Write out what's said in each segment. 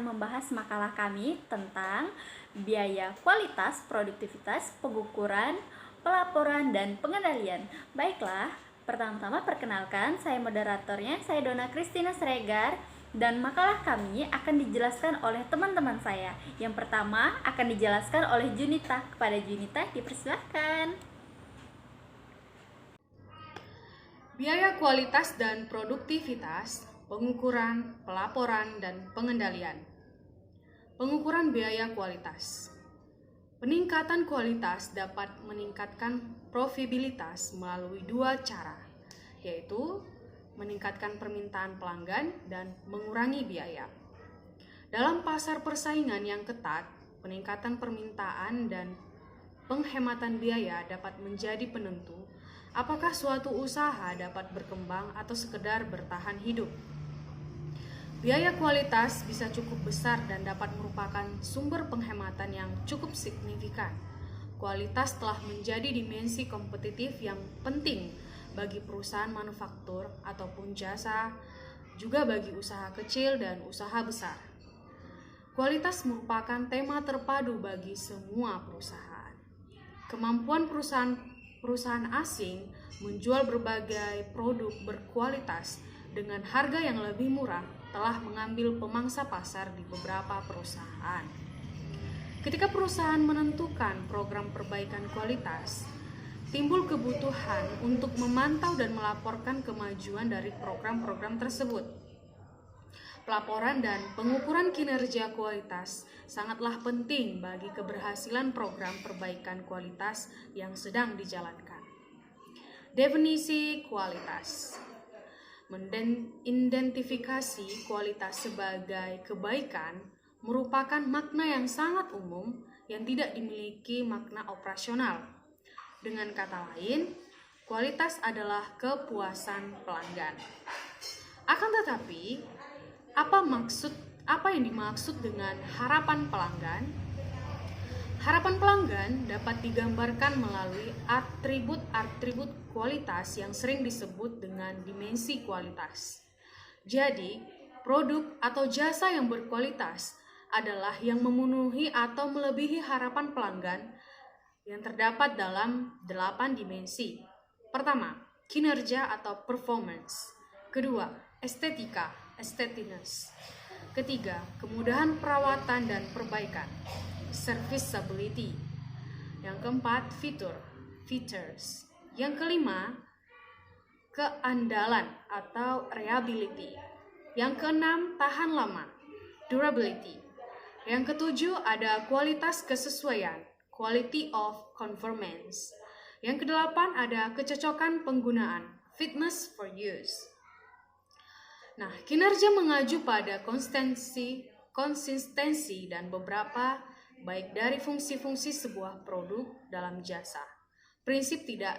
membahas makalah kami tentang biaya kualitas, produktivitas, pengukuran, pelaporan, dan pengendalian. Baiklah, pertama-tama perkenalkan, saya moderatornya, saya Dona Kristina Sregar, dan makalah kami akan dijelaskan oleh teman-teman saya. Yang pertama akan dijelaskan oleh Junita. Kepada Junita, dipersilahkan. Biaya kualitas dan produktivitas, pengukuran, pelaporan, dan pengendalian. Pengukuran biaya kualitas. Peningkatan kualitas dapat meningkatkan profitabilitas melalui dua cara, yaitu meningkatkan permintaan pelanggan dan mengurangi biaya. Dalam pasar persaingan yang ketat, peningkatan permintaan dan penghematan biaya dapat menjadi penentu apakah suatu usaha dapat berkembang atau sekedar bertahan hidup. Biaya kualitas bisa cukup besar dan dapat merupakan sumber penghematan yang cukup signifikan. Kualitas telah menjadi dimensi kompetitif yang penting bagi perusahaan manufaktur ataupun jasa, juga bagi usaha kecil dan usaha besar. Kualitas merupakan tema terpadu bagi semua perusahaan. Kemampuan perusahaan asing menjual berbagai produk berkualitas dengan harga yang lebih murah telah mengambil pemangsa pasar di beberapa perusahaan. Ketika perusahaan menentukan program perbaikan kualitas, timbul kebutuhan untuk memantau dan melaporkan kemajuan dari program-program tersebut. Pelaporan dan pengukuran kinerja kualitas sangatlah penting bagi keberhasilan program perbaikan kualitas yang sedang dijalankan. Definisi kualitas. Mengidentifikasi kualitas sebagai kebaikan merupakan makna yang sangat umum yang tidak dimiliki makna operasional. Dengan kata lain, kualitas adalah kepuasan pelanggan. Akan tetapi, apa yang dimaksud dengan harapan pelanggan? Harapan pelanggan dapat digambarkan melalui atribut-atribut kualitas yang sering disebut dengan dimensi kualitas. Jadi, produk atau jasa yang berkualitas adalah yang memenuhi atau melebihi harapan pelanggan yang terdapat dalam 8 dimensi. Pertama, kinerja atau performance. Kedua, estetika, aestheticness. Ketiga, kemudahan perawatan dan perbaikan, serviceability. Yang keempat, features. Yang kelima, keandalan atau reliability. Yang keenam, tahan lama, durability. Yang ketujuh, ada kualitas kesesuaian, quality of conformance. Yang kedelapan, ada kecocokan penggunaan, fitness for use. Nah, kinerja mengacu pada konsistensi dan beberapa baik dari fungsi-fungsi sebuah produk dalam jasa. Prinsip tidak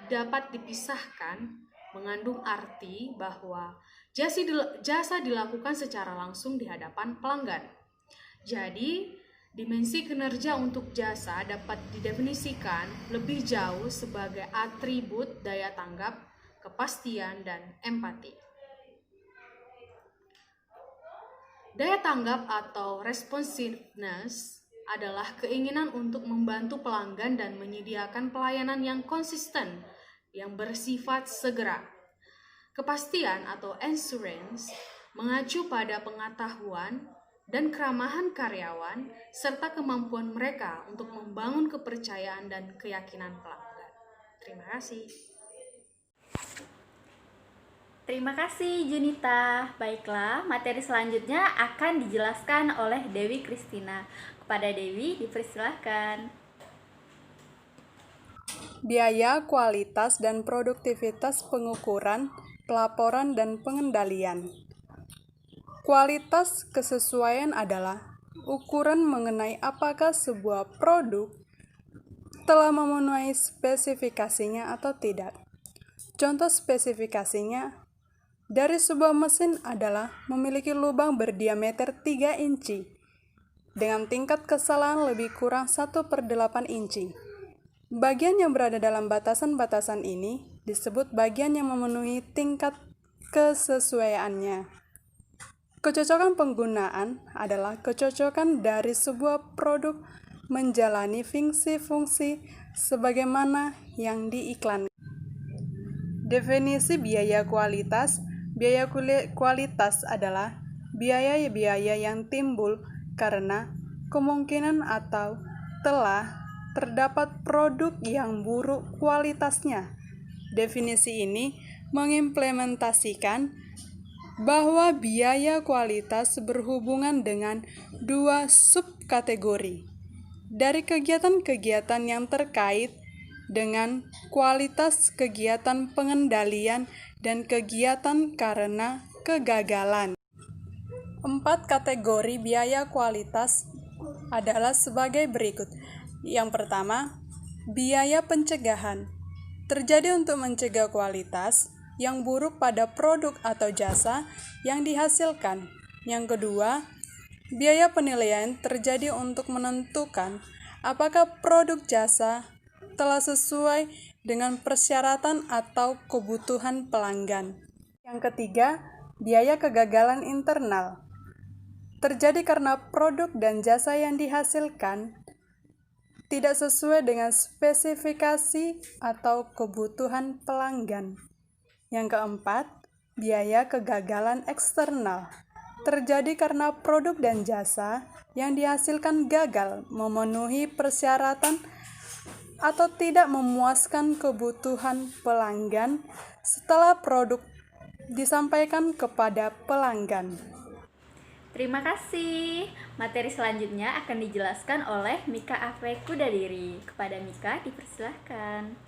dapat dipisahkan mengandung arti bahwa jasa dilakukan secara langsung di hadapan pelanggan. Jadi, dimensi kinerja untuk jasa dapat didefinisikan lebih jauh sebagai atribut daya tanggap, kepastian, dan empati. Daya tanggap atau responsiveness adalah keinginan untuk membantu pelanggan dan menyediakan pelayanan yang konsisten, yang bersifat segera. Kepastian atau assurance mengacu pada pengetahuan dan keramahan karyawan serta kemampuan mereka untuk membangun kepercayaan dan keyakinan pelanggan. Terima kasih. Terima kasih Junita. Baiklah, materi selanjutnya akan dijelaskan oleh Dewi Kristina. Kepada Dewi, dipersilahkan. Biaya, kualitas, dan produktivitas pengukuran, pelaporan, dan pengendalian. Kualitas kesesuaian adalah ukuran mengenai apakah sebuah produk telah memenuhi spesifikasinya atau tidak. Contoh spesifikasinya dari sebuah mesin adalah memiliki lubang berdiameter 3 inci dengan tingkat kesalahan lebih kurang 1/8 inci. Bagian yang berada dalam batasan-batasan ini disebut bagian yang memenuhi tingkat kesesuaiannya. Kecocokan penggunaan adalah kecocokan dari sebuah produk menjalani fungsi-fungsi sebagaimana yang diiklankan. Definisi biaya kualitas. Biaya kualitas adalah biaya-biaya yang timbul karena kemungkinan atau telah terdapat produk yang buruk kualitasnya. Definisi ini mengimplementasikan bahwa biaya kualitas berhubungan dengan dua subkategori dari kegiatan-kegiatan yang terkait dengan kualitas kegiatan pengendalian dan kegiatan karena kegagalan. 4 kategori biaya kualitas adalah sebagai berikut. Yang pertama, biaya pencegahan. Terjadi untuk mencegah kualitas yang buruk pada produk atau jasa yang dihasilkan. Yang kedua, biaya penilaian terjadi untuk menentukan apakah produk jasa telah sesuai dengan persyaratan atau kebutuhan pelanggan. Yang ketiga, biaya kegagalan internal. Terjadi karena produk dan jasa yang dihasilkan tidak sesuai dengan spesifikasi atau kebutuhan pelanggan. Yang keempat, biaya kegagalan eksternal. Terjadi karena produk dan jasa yang dihasilkan gagal memenuhi persyaratan atau tidak memuaskan kebutuhan pelanggan setelah produk disampaikan kepada pelanggan. Terima kasih. Materi selanjutnya akan dijelaskan oleh Mika Afek Kudadiri. Kepada Mika dipersilahkan.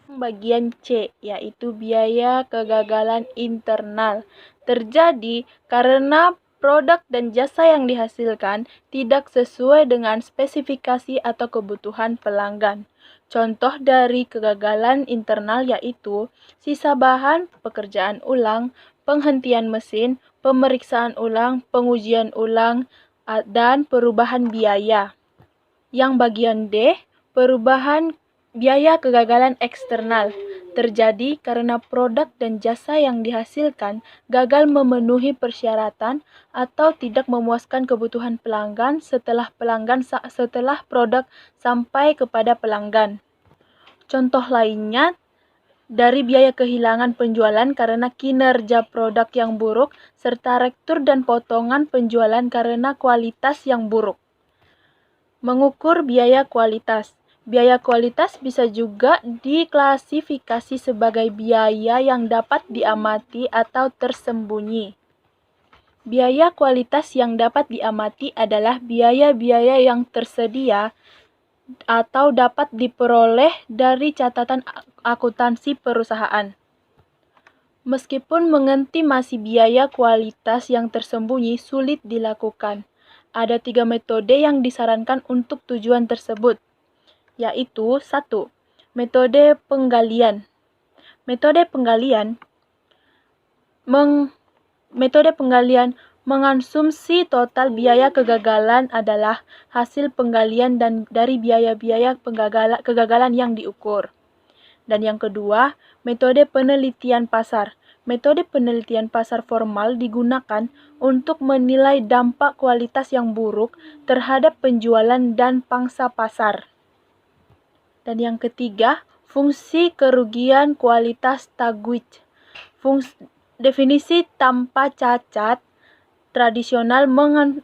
Bagian C, yaitu biaya kegagalan internal, terjadi karena produk dan jasa yang dihasilkan tidak sesuai dengan spesifikasi atau kebutuhan pelanggan. Contoh dari kegagalan internal yaitu sisa bahan, pekerjaan ulang, penghentian mesin, pemeriksaan ulang, pengujian ulang, dan perubahan biaya. Yang bagian D, perubahan biaya kegagalan eksternal terjadi karena produk dan jasa yang dihasilkan gagal memenuhi persyaratan atau tidak memuaskan kebutuhan pelanggan setelah produk sampai kepada pelanggan. Contoh lainnya dari biaya kehilangan penjualan karena kinerja produk yang buruk serta rektur dan potongan penjualan karena kualitas yang buruk. Mengukur biaya kualitas. Biaya kualitas bisa juga diklasifikasi sebagai biaya yang dapat diamati atau tersembunyi. Biaya kualitas yang dapat diamati adalah biaya-biaya yang tersedia atau dapat diperoleh dari catatan akuntansi perusahaan. Meskipun mengestimasi biaya kualitas yang tersembunyi sulit dilakukan, ada 3 metode yang disarankan untuk tujuan tersebut, yaitu 1. Metode penggalian. Metode penggalian mengonsumsi total biaya kegagalan adalah hasil penggalian dan dari biaya-biaya kegagalan yang diukur. Dan yang kedua, metode penelitian pasar. Metode penelitian pasar formal digunakan untuk menilai dampak kualitas yang buruk terhadap penjualan dan pangsa pasar. Dan yang ketiga, fungsi kerugian kualitas Tagwitch. Definisi tanpa cacat tradisional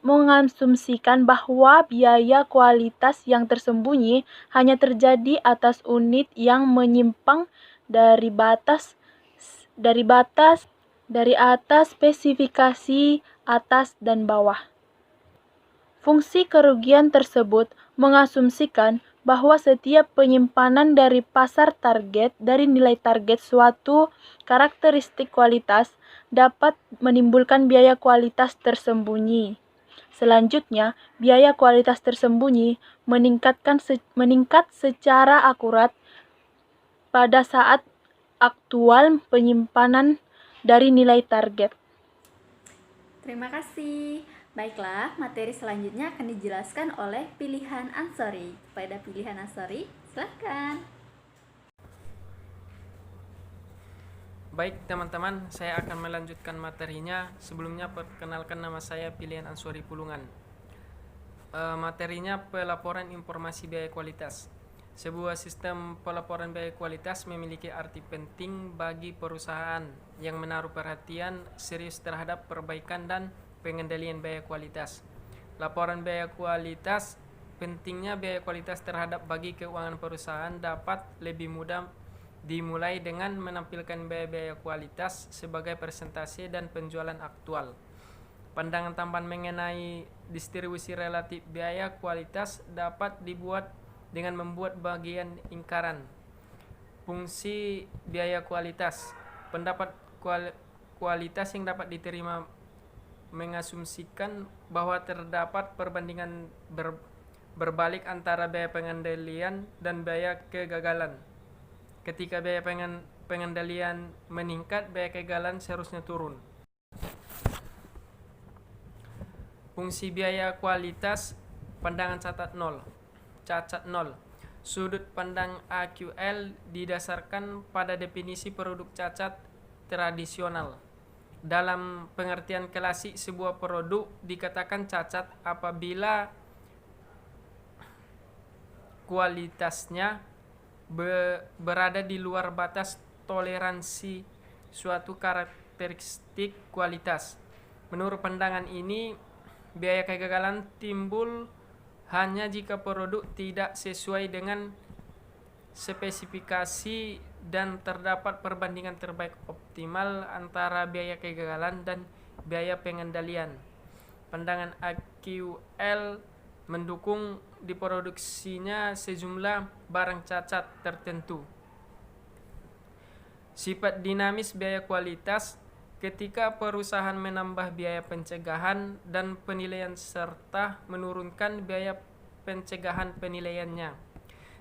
mengasumsikan bahwa biaya kualitas yang tersembunyi hanya terjadi atas unit yang menyimpang dari atas spesifikasi atas dan bawah. Fungsi kerugian tersebut mengasumsikan bahwa setiap penyimpanan dari pasar target dari nilai target suatu karakteristik kualitas dapat menimbulkan biaya kualitas tersembunyi. Selanjutnya, biaya kualitas tersembunyi meningkat secara akurat pada saat aktual penyimpanan dari nilai target. Terima kasih. Baiklah, materi selanjutnya akan dijelaskan oleh Pilihan Ansori. Kepada Pilihan Ansori, silakan. Baik teman-teman, saya akan melanjutkan materinya. Sebelumnya perkenalkan, nama saya Pilihan Ansori Pulungan. Materinya pelaporan informasi biaya kualitas. Sebuah sistem pelaporan biaya kualitas memiliki arti penting bagi perusahaan yang menaruh perhatian serius terhadap perbaikan dan pengendalian biaya kualitas. Laporan biaya kualitas, pentingnya biaya kualitas terhadap bagi keuangan perusahaan dapat lebih mudah dimulai dengan menampilkan biaya-biaya kualitas sebagai persentase dan penjualan aktual. Pandangan tambahan mengenai distribusi relatif biaya kualitas dapat dibuat dengan membuat bagian lingkaran. Fungsi biaya kualitas. Pendapat kualitas yang dapat diterima mengasumsikan bahwa terdapat perbandingan berbalik antara biaya pengendalian dan biaya kegagalan. Ketika biaya pengendalian meningkat, biaya kegagalan seharusnya turun. Fungsi biaya kualitas, pandangan cacat 0. Sudut pandang AQL didasarkan pada definisi produk cacat tradisional. Dalam pengertian klasik, sebuah produk dikatakan cacat apabila kualitasnya berada di luar batas toleransi suatu karakteristik kualitas. Menurut pandangan ini, biaya kegagalan timbul hanya jika produk tidak sesuai dengan spesifikasi dan terdapat perbandingan terbaik optimal antara biaya kegagalan dan biaya pengendalian. Pandangan AQL mendukung diproduksinya sejumlah barang cacat tertentu. Sifat dinamis biaya kualitas, ketika perusahaan menambah biaya pencegahan dan penilaian serta menurunkan biaya pencegahan penilaiannya.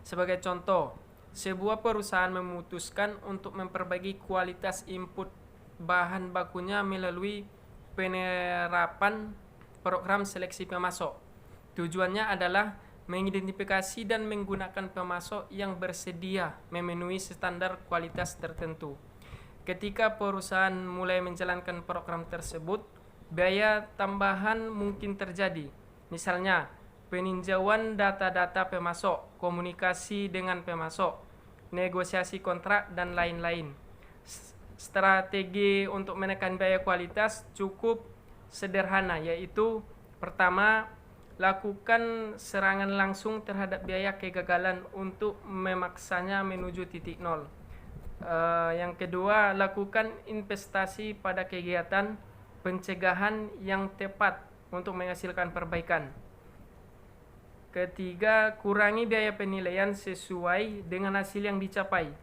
Sebagai contoh, sebuah perusahaan memutuskan untuk memperbaiki kualitas input bahan bakunya melalui penerapan program seleksi pemasok. Tujuannya adalah mengidentifikasi dan menggunakan pemasok yang bersedia memenuhi standar kualitas tertentu. Ketika perusahaan mulai menjalankan program tersebut, biaya tambahan mungkin terjadi. Misalnya, peninjauan data-data pemasok, komunikasi dengan pemasok, negosiasi kontrak, dan lain-lain. Strategi untuk menekan biaya kualitas cukup sederhana, yaitu pertama, lakukan serangan langsung terhadap biaya kegagalan untuk memaksanya menuju titik nol. Yang kedua, lakukan investasi pada kegiatan pencegahan yang tepat untuk menghasilkan perbaikan. Ketiga, kurangi biaya penilaian sesuai dengan hasil yang dicapai.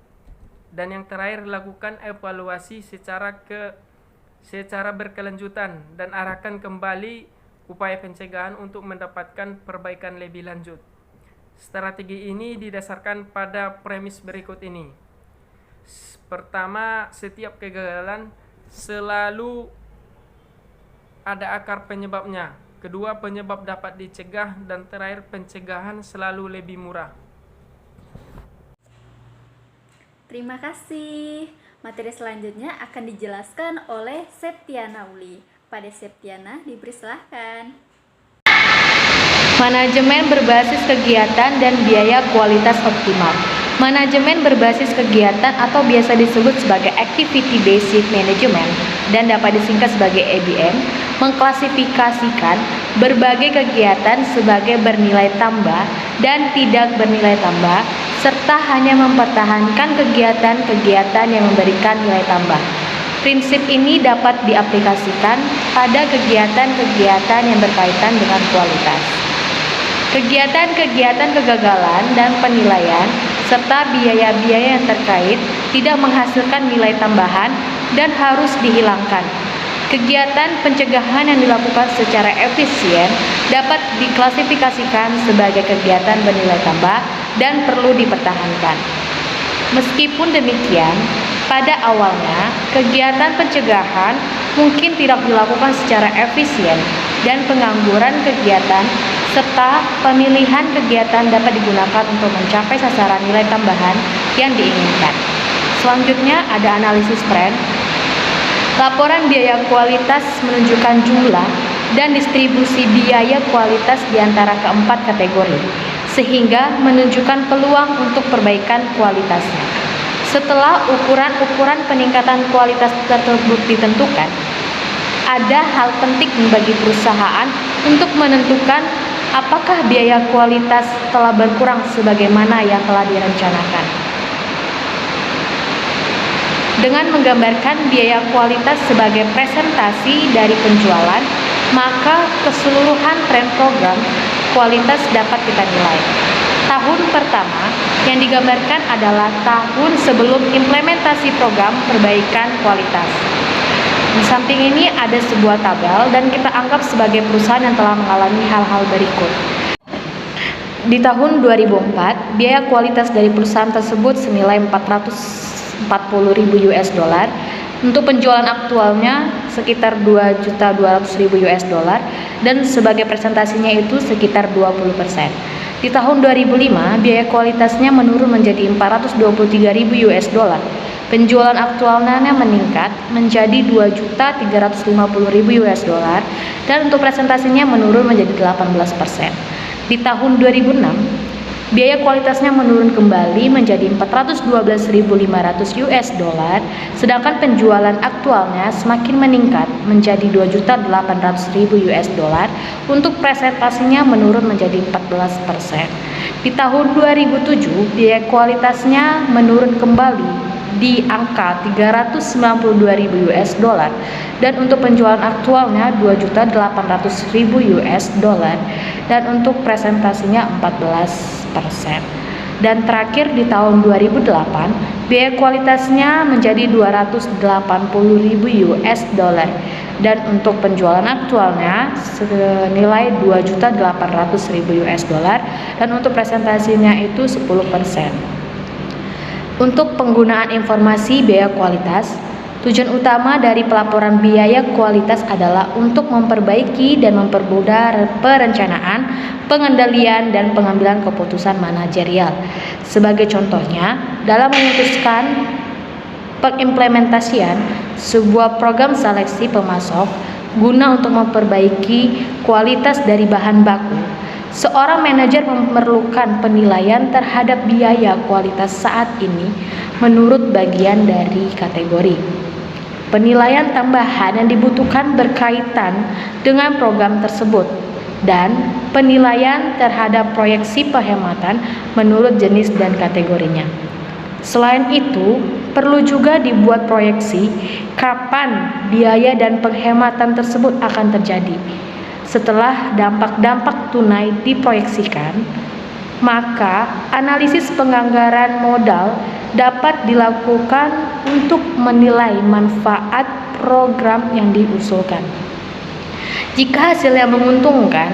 Dan yang terakhir, lakukan evaluasi secara berkelanjutan dan arahkan kembali upaya pencegahan untuk mendapatkan perbaikan lebih lanjut. Strategi ini didasarkan pada premis berikut ini. Pertama, setiap kegagalan selalu ada akar penyebabnya. Kedua, penyebab dapat dicegah. Dan terakhir, pencegahan selalu lebih murah. Terima kasih. Materi selanjutnya akan dijelaskan oleh Septiana Uli. Pada Septiana, dipersilahkan. Manajemen berbasis kegiatan dan biaya kualitas optimal. Manajemen berbasis kegiatan atau biasa disebut sebagai Activity Based Management dan dapat disingkat sebagai ABM, mengklasifikasikan berbagai kegiatan sebagai bernilai tambah dan tidak bernilai tambah, serta hanya mempertahankan kegiatan-kegiatan yang memberikan nilai tambah. Prinsip ini dapat diaplikasikan pada kegiatan-kegiatan yang berkaitan dengan kualitas. Kegiatan-kegiatan kegagalan dan penilaian serta biaya-biaya yang terkait tidak menghasilkan nilai tambahan dan harus dihilangkan. Kegiatan pencegahan yang dilakukan secara efisien dapat diklasifikasikan sebagai kegiatan bernilai tambah dan perlu dipertahankan. Meskipun demikian, pada awalnya kegiatan pencegahan mungkin tidak dilakukan secara efisien dan pengangguran kegiatan serta pemilihan kegiatan dapat digunakan untuk mencapai sasaran nilai tambahan yang diinginkan. Selanjutnya ada analisis tren. Laporan biaya kualitas menunjukkan jumlah dan distribusi biaya kualitas di antara keempat kategori, sehingga menunjukkan peluang untuk perbaikan kualitasnya. Setelah ukuran-ukuran peningkatan kualitas tersebut ditentukan, ada hal penting bagi perusahaan untuk menentukan apakah biaya kualitas telah berkurang sebagaimana yang telah direncanakan. Dengan menggambarkan biaya kualitas sebagai presentasi dari penjualan, maka keseluruhan tren program kualitas dapat kita nilai. Tahun pertama yang digambarkan adalah tahun sebelum implementasi program perbaikan kualitas. Di samping ini ada sebuah tabel dan kita anggap sebagai perusahaan yang telah mengalami hal-hal berikut. Di tahun 2004, biaya kualitas dari perusahaan tersebut senilai 440.000 US dollar. Untuk penjualan aktualnya sekitar 2.200.000 US dollar dan sebagai presentasinya itu sekitar 20%. Di tahun 2005, biaya kualitasnya menurun menjadi 423.000 US dollar. Penjualan aktualnya meningkat menjadi 2.350.000 US dollar dan untuk presentasinya menurun menjadi 18%. Di tahun 2006, biaya kualitasnya menurun kembali menjadi 412.500 US dollar, sedangkan penjualan aktualnya semakin meningkat menjadi 2.800.000 US dollar. Untuk presentasinya menurun menjadi 14%. Di tahun 2007, biaya kualitasnya menurun kembali di angka 392.000 US dollar dan untuk penjualan aktualnya 2.800.000 US dollar dan untuk presentasinya 14%. Dan terakhir di tahun 2008, biaya kualitasnya menjadi 280.000 US dollar dan untuk penjualan aktualnya senilai 2.800.000 US dollar dan untuk presentasinya itu 10%. Untuk penggunaan informasi biaya kualitas, tujuan utama dari pelaporan biaya kualitas adalah untuk memperbaiki dan mempermudah perencanaan, pengendalian, dan pengambilan keputusan manajerial. Sebagai contohnya, dalam memutuskan pengimplementasian sebuah program seleksi pemasok guna untuk memperbaiki kualitas dari bahan baku, seorang manajer memerlukan penilaian terhadap biaya kualitas saat ini menurut bagian dari kategori. Penilaian tambahan yang dibutuhkan berkaitan dengan program tersebut dan penilaian terhadap proyeksi penghematan menurut jenis dan kategorinya. Selain itu, perlu juga dibuat proyeksi kapan biaya dan penghematan tersebut akan terjadi. Setelah dampak-dampak tunai diproyeksikan, maka analisis penganggaran modal dapat dilakukan untuk menilai manfaat program yang diusulkan. Jika hasilnya menguntungkan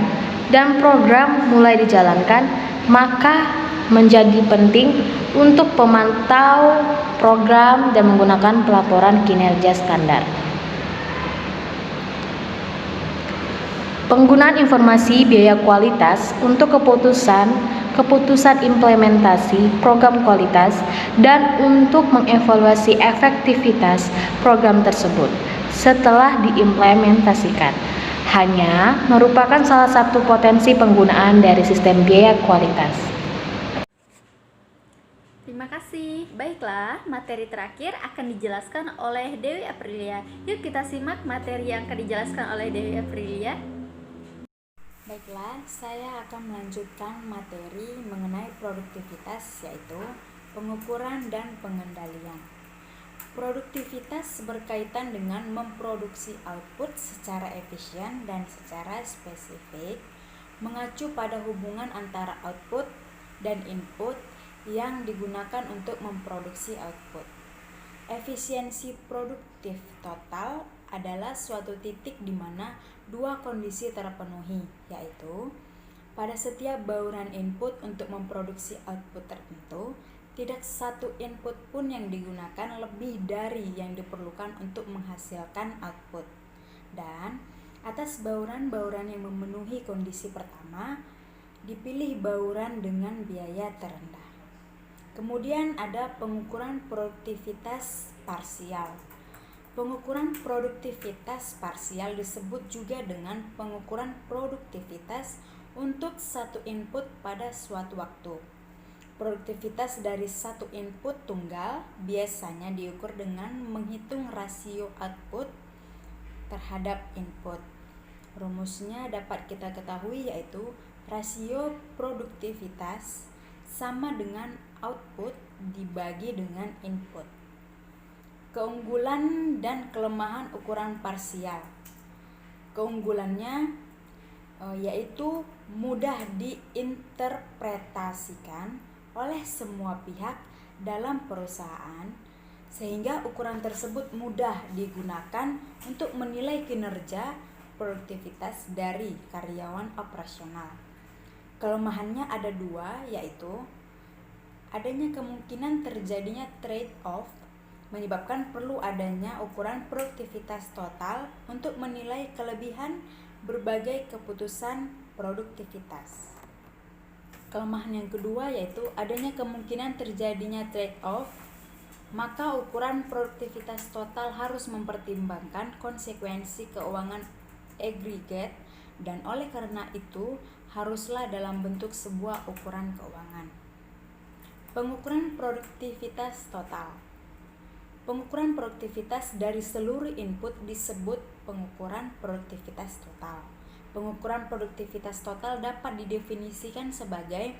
dan program mulai dijalankan, maka menjadi penting untuk pemantau program dan menggunakan pelaporan kinerja standar. Penggunaan informasi biaya kualitas untuk keputusan implementasi program kualitas dan untuk mengevaluasi efektivitas program tersebut setelah diimplementasikan hanya merupakan salah satu potensi penggunaan dari sistem biaya kualitas. Terima kasih. Baiklah, materi terakhir akan dijelaskan oleh Dewi Aprilia. Yuk kita simak materi yang akan dijelaskan oleh Dewi Aprilia. Baiklah, saya akan melanjutkan materi mengenai produktivitas, yaitu pengukuran dan pengendalian. Produktivitas berkaitan dengan memproduksi output secara efisien dan secara spesifik, mengacu pada hubungan antara output dan input yang digunakan untuk memproduksi output. Efisiensi produktif total adalah suatu titik di mana dua kondisi terpenuhi, yaitu pada setiap bauran input untuk memproduksi output tertentu, tidak satu input pun yang digunakan lebih dari yang diperlukan untuk menghasilkan output. Dan atas bauran-bauran yang memenuhi kondisi pertama, dipilih bauran dengan biaya terendah. Kemudian ada pengukuran produktivitas parsial. Pengukuran produktivitas parsial disebut juga dengan pengukuran produktivitas untuk satu input pada suatu waktu. Produktivitas dari satu input tunggal biasanya diukur dengan menghitung rasio output terhadap input. Rumusnya dapat kita ketahui yaitu rasio produktivitas sama dengan output dibagi dengan input. Keunggulan dan kelemahan ukuran parsial. Keunggulannya yaitu mudah diinterpretasikan oleh semua pihak dalam perusahaan, sehingga ukuran tersebut mudah digunakan untuk menilai kinerja produktivitas dari karyawan operasional. Kelemahannya ada dua, yaitu adanya kemungkinan terjadinya trade-off, menyebabkan perlu adanya ukuran produktivitas total untuk menilai kelebihan berbagai keputusan produktivitas. Kelemahan yang kedua yaitu adanya kemungkinan terjadinya trade-off, maka ukuran produktivitas total harus mempertimbangkan konsekuensi keuangan agregat dan oleh karena itu haruslah dalam bentuk sebuah ukuran keuangan. Pengukuran produktivitas total. Pengukuran produktivitas dari seluruh input disebut pengukuran produktivitas total. Pengukuran produktivitas total dapat didefinisikan sebagai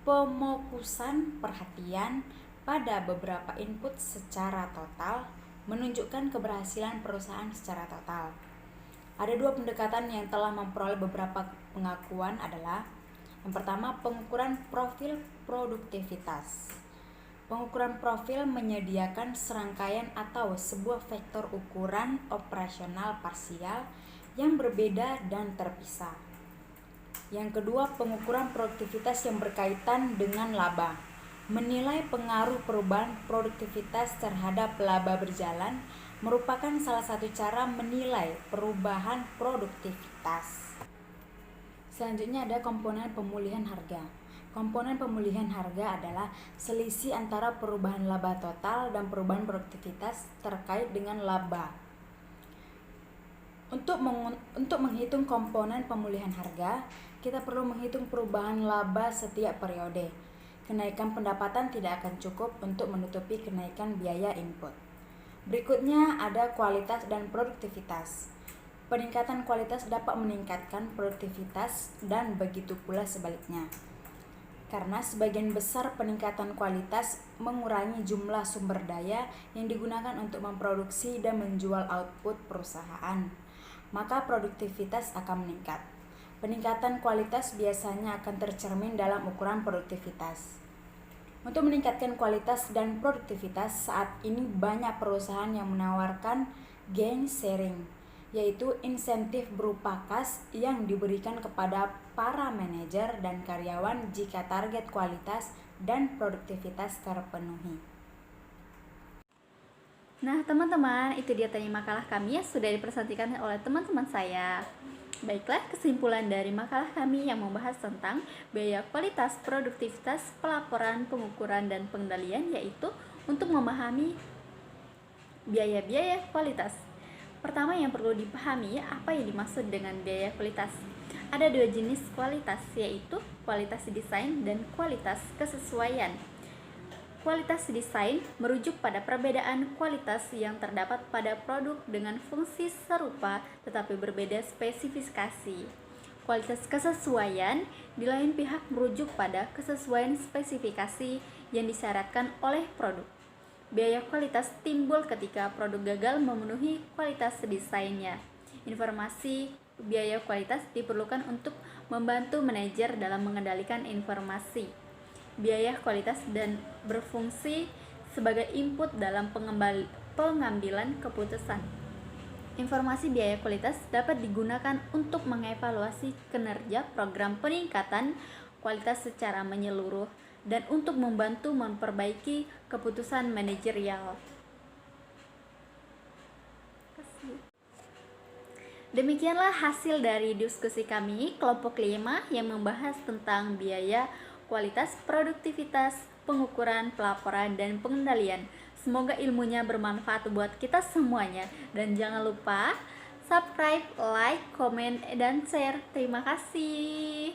pemokusan perhatian pada beberapa input secara total, menunjukkan keberhasilan perusahaan secara total. Ada dua pendekatan yang telah memperoleh beberapa pengakuan adalah yang pertama, pengukuran profil produktivitas. Pengukuran profil menyediakan serangkaian atau sebuah vektor ukuran operasional parsial yang berbeda dan terpisah. Yang kedua, pengukuran produktivitas yang berkaitan dengan laba. Menilai pengaruh perubahan produktivitas terhadap laba berjalan merupakan salah satu cara menilai perubahan produktivitas. Selanjutnya ada komponen pemulihan harga. Komponen pemulihan harga adalah selisih antara perubahan laba total dan perubahan produktivitas terkait dengan laba. Untuk menghitung komponen pemulihan harga, kita perlu menghitung perubahan laba setiap periode. Kenaikan pendapatan tidak akan cukup untuk menutupi kenaikan biaya input. Berikutnya ada kualitas dan produktivitas. Peningkatan kualitas dapat meningkatkan produktivitas dan begitu pula sebaliknya. Karena sebagian besar peningkatan kualitas mengurangi jumlah sumber daya yang digunakan untuk memproduksi dan menjual output perusahaan, maka produktivitas akan meningkat. Peningkatan kualitas biasanya akan tercermin dalam ukuran produktivitas. Untuk meningkatkan kualitas dan produktivitas, saat ini banyak perusahaan yang menawarkan gain sharing, yaitu insentif berupa kas yang diberikan kepada para manajer dan karyawan jika target kualitas dan produktivitas terpenuhi. Nah, teman-teman, itu dia tadi makalah kami yang sudah dipresentasikan oleh teman-teman saya. Baiklah, kesimpulan dari makalah kami yang membahas tentang biaya kualitas, produktivitas, pelaporan, pengukuran, dan pengendalian, yaitu untuk memahami biaya-biaya kualitas. Pertama yang perlu dipahami, apa yang dimaksud dengan biaya kualitas? Ada dua jenis kualitas, yaitu kualitas desain dan kualitas kesesuaian. Kualitas desain merujuk pada perbedaan kualitas yang terdapat pada produk dengan fungsi serupa tetapi berbeda spesifikasi. Kualitas kesesuaian di lain pihak merujuk pada kesesuaian spesifikasi yang disyaratkan oleh produk. Biaya kualitas timbul ketika produk gagal memenuhi kualitas desainnya. Informasi biaya kualitas diperlukan untuk membantu manajer dalam mengendalikan informasi. Biaya kualitas dan berfungsi sebagai input dalam pengambilan keputusan. Informasi biaya kualitas dapat digunakan untuk mengevaluasi kinerja program peningkatan kualitas secara menyeluruh dan untuk membantu memperbaiki keputusan manajerial. Demikianlah hasil dari diskusi kami kelompok 5 yang membahas tentang biaya kualitas, produktivitas, pengukuran, pelaporan, dan pengendalian. Semoga ilmunya bermanfaat buat kita semuanya. Dan jangan lupa subscribe, like, komen, dan share. Terima kasih.